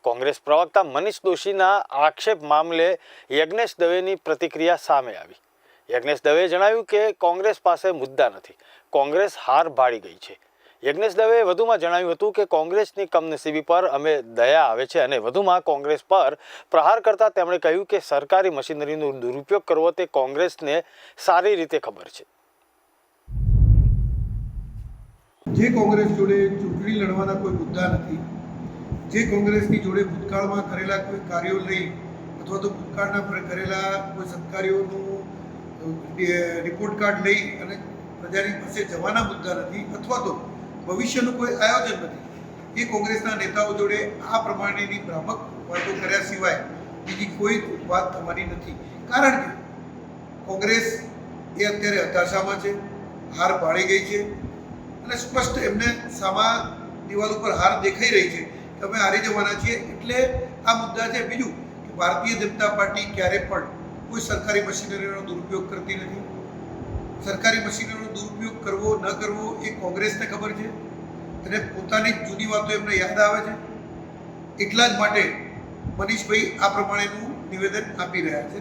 કોંગ્રેસ પ્રવક્તા મનીષ દોશીના આક્ષેપ મામલે યજ્ઞેશ દવેની પ્રતિક્રિયા સામે આવી। યજ્ઞેશ દવેએ જણાવ્યું કે કોંગ્રેસ પાસે મુદ્દા નથી, કોંગ્રેસ હાર ભાળી ગઈ છે। યજ્ઞેશ દવેએ વધુમાં જણાવ્યું હતું કે કોંગ્રેસની કમનસીબી પર અમે દયા આવે છે અને વધુમાં કોંગ્રેસ પર પ્રહાર કરતા તેમણે કહ્યું કે સરકારી મશીનરીનો દુરુપયોગ કરવો તે કોંગ્રેસને સારી રીતે ખબર છે। જે કોંગ્રેસ જોડે ચૂંટણી લડવાના કોઈ મુદ્દા નથી, જે કોંગ્રેસની જોડે ભૂતકાળમાં કરેલા કોઈ કાર્યો લઈ અથવા તો ભૂતકાળના કરેલા કોઈ સત્કાર્યોનું રિપોર્ટ કાર્ડ લઈ અને પ્રજાની પાસે જવાના મુદ્દા નથી અથવા તો ભવિષ્યનું કોઈ આયોજન નથી, એ કોંગ્રેસના નેતાઓ જોડે આ પ્રમાણેની ભ્રામક વાતો કર્યા સિવાય બીજી કોઈ વાત થવાની નથી। કારણ કે કોંગ્રેસ એ અત્યારે હતાશામાં છે, હાર ભાળી ગઈ છે અને સ્પષ્ટ એમને સામા દિવાલ ઉપર હાર દેખાઈ રહી છે કે અમે હારી જવાના છીએ, એટલે આ મુદ્દા છે। બીજું કે ભારતીય જનતા પાર્ટી ક્યારે પણ કોઈ સરકારી મશીનરીનો દુરુપયોગ કરતી નથી। સરકારી મશીનરીનો દુરુપયોગ કરવો ન કરવો એ કોંગ્રેસને ખબર છે અને પોતાની જ જૂની વાતો એમને યાદ આવે છે, એટલા જ માટે મનીષભાઈ આ પ્રમાણેનું નિવેદન આપી રહ્યા છે।